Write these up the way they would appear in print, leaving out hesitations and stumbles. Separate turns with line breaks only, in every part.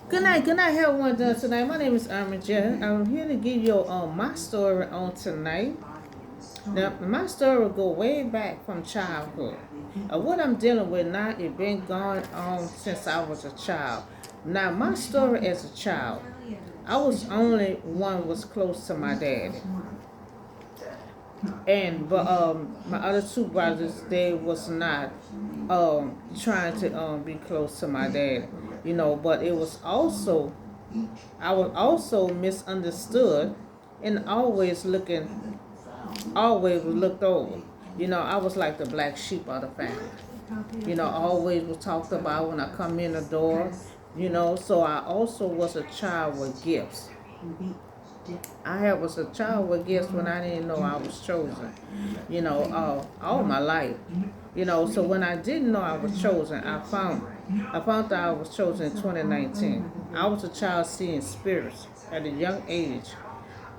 Good night, everyone doing tonight. My name is Irma J. I'm here to give you my story on tonight. Now, my story will go way back from childhood. What I'm dealing with now, it been going on since I was a child. Now, my story as a child, I was only one was close to my daddy, and but my other two brothers they was not trying to be close to my dad, but it was also I was also misunderstood and always was looked over. I was like the black sheep of the family. Always was talked about when I come in the door. So I also was a child with gifts. I was a child with gifts when I didn't know I was chosen. All my life. So when I didn't know I was chosen, I found out I was chosen in 2019. I was a child seeing spirits at a young age.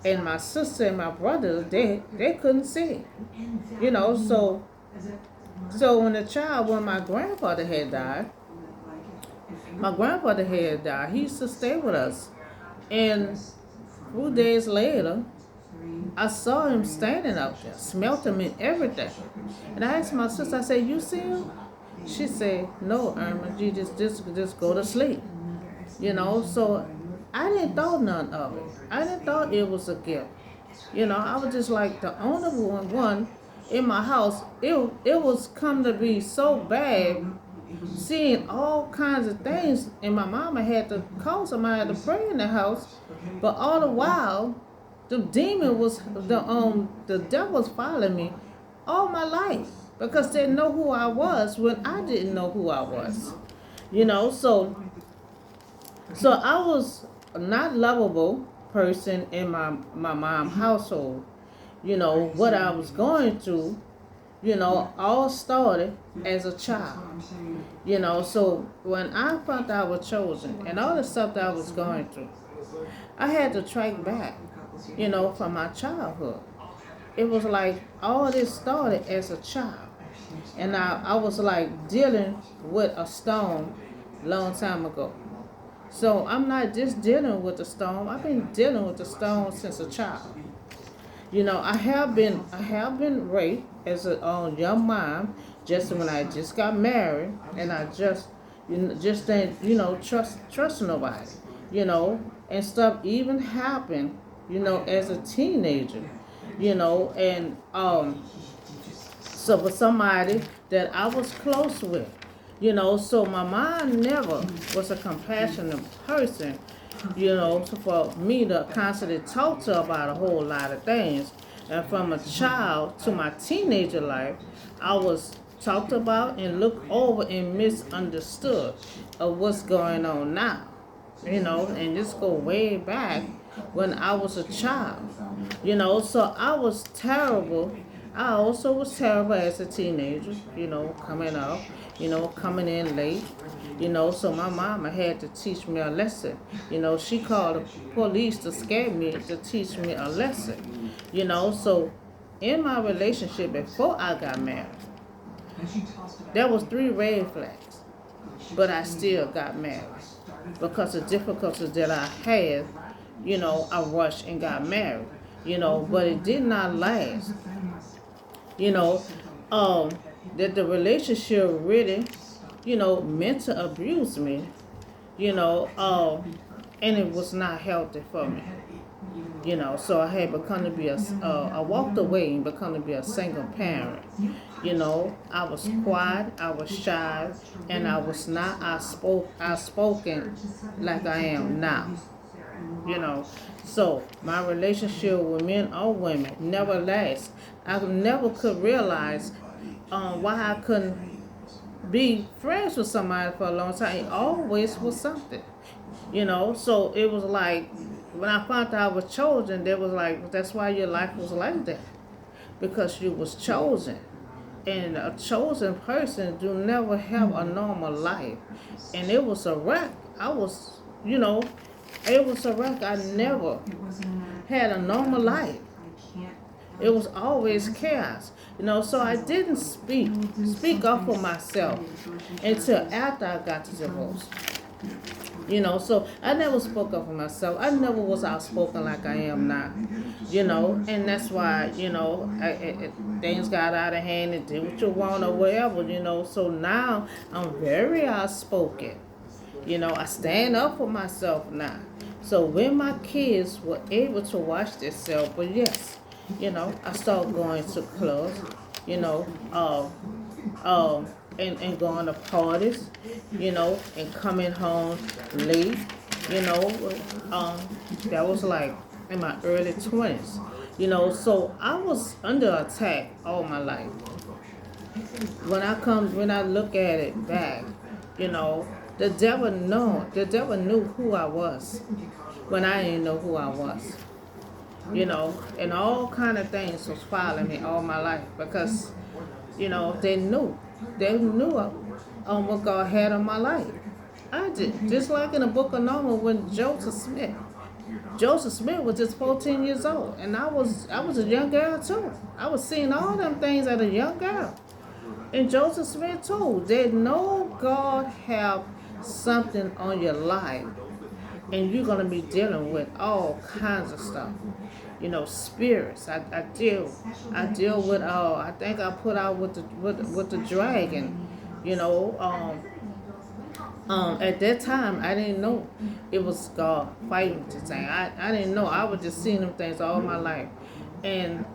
And my sister and my brother, they couldn't see. So when my grandfather had died, he used to stay with us. And a few days later, I saw him standing up there, smelt him and everything. And I asked my sister, I said, "You see him?" She said, "No, Irma, you just go to sleep." So I didn't thought none of it. I didn't thought it was a gift. I was just like the only one in my house. It was come to be so bad, seeing all kinds of things, and my mama had to call somebody to pray in the house. But all the while, the devil was following me all my life because they know who I was when I didn't know who I was. So I was a not lovable person in my mom's household. What I was going through, all started as a child. So when I found out I was chosen and all the stuff that I was going through, I had to track back, from my childhood. It was like all this started as a child. And I was like dealing with a stone long time ago. So I'm not just dealing with the stone. I've been dealing with the stone since a child. I have been raped as a young mom, just when I just got married, and I just didn't trust nobody, and stuff even happened, as a teenager, and so for somebody that I was close with, so my mom never was a compassionate person, so for me to constantly talk to her about a whole lot of things. And from a child to my teenager life, I was talked about and looked over and misunderstood of what's going on now. And just go way back when I was a child. So I was terrible. I also was terrible as a teenager, coming up, coming in late, so my mama had to teach me a lesson. She called the police to scare me to teach me a lesson. So in my relationship before I got married, there was 3 red flags, but I still got married because of difficulties that I had. I rushed and got married. But it did not last. You know, um, that the relationship really, meant to abuse me. You know, and it was not healthy for me. So I had become to be I walked away and become to be a single parent. I was quiet, I was shy, and I was not outspoken like I am now. you know. So my relationship with men or women never lasts. I never could realize why I couldn't be friends with somebody for a long time. It always was something, So it was like when I found out I was chosen, they was like, that's why your life was like that, because you was chosen. And a chosen person do never have a normal life. And it was a wreck. It was a wreck. I never had a normal life. It was always chaos. So I didn't speak up for myself until after I got the divorce. So I never spoke up for myself. I never was outspoken like I am now. And that's why, things got out of hand and did what you want or whatever, So now I'm very outspoken. I stand up for myself now. So when my kids were able to watch themselves, but yes, I started going to clubs, you know, uh, um, and going to parties, and coming home late, you know, um, that was like in my early 20s, so I was under attack all my life. When I look at it back, you know, the devil knew who I was when I didn't know who I was, and all kind of things was following me all my life because, they knew what God had on my life. I did, just like in the book of Norman when Joseph Smith was just 14 years old, and I was a young girl too. I was seeing all them things as a young girl. And Joseph Smith told that no God have something on your life, and you're gonna be dealing with all kinds of stuff. Spirits. I deal with I think I put out with the dragon. You know, at that time I didn't know it was God fighting the thing. I didn't know. I was just seeing them things all my life, and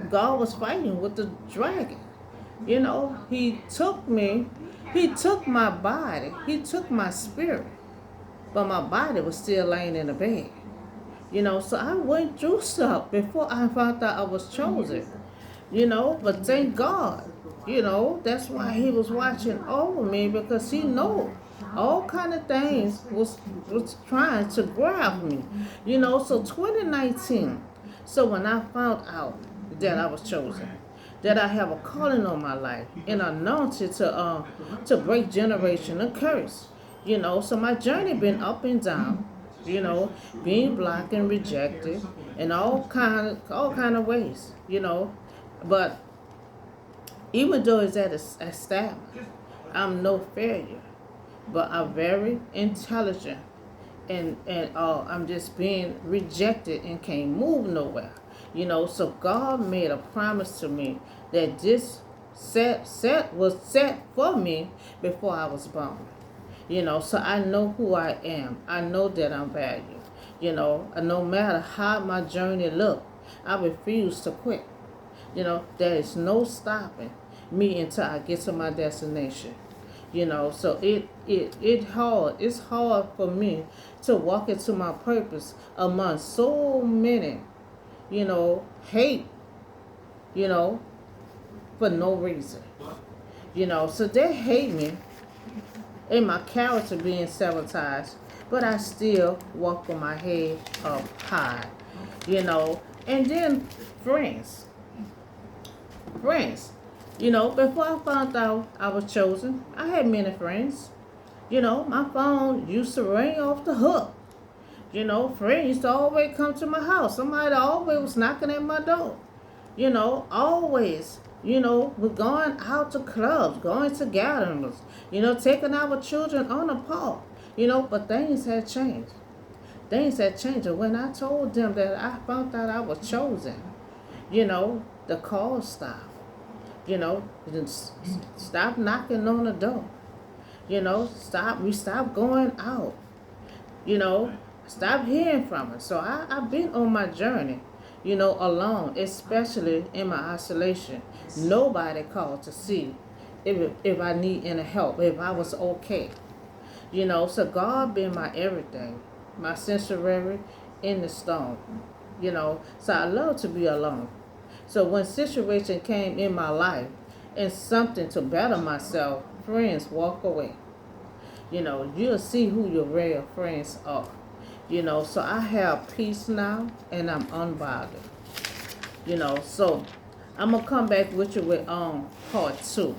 God was fighting with the dragon. He took me, he took my body, he took my spirit, but my body was still laying in the bed. So I went through stuff before I found out I was chosen. But thank God, that's why he was watching over me because he know all kind of things was trying to grab me. So 2019. So when I found out that I was chosen, that I have a calling on my life and anointed to break generation and curse. So my journey been up and down, being blocked and rejected in all kind of ways, But even though it's at a stab, I'm no failure, but I'm very intelligent, and I'm just being rejected and can't move nowhere. So God made a promise to me that this was set for me before I was born. So I know who I am. I know that I'm valued. And no matter how my journey look, I refuse to quit. There is no stopping me until I get to my destination. So it's hard for me to walk into my purpose among so many, hate, you know, for no reason. So they hate me and my character being sabotaged, but I still walk with my head up high, And then friends, friends, before I found out I was chosen, I had many friends. My phone used to ring off the hook. Friends used to always come to my house. Somebody always was knocking at my door. Always. We're going out to clubs, going to gatherings, taking our children on the park, but things had changed. Things had changed. And when I told them that I found out I was chosen, the calls stopped. Stop knocking on the door. We stopped going out. Stop hearing from us. So I've been on my journey, alone, especially in my isolation. Nobody called to see if I need any help, if I was okay. So God been my everything, my sanctuary in the storm. So I love to be alone. So when situation came in my life and something to better myself, friends walk away. You'll see who your real friends are. So I have peace now and I'm unbothered. So I'm gonna come back with you with part 2.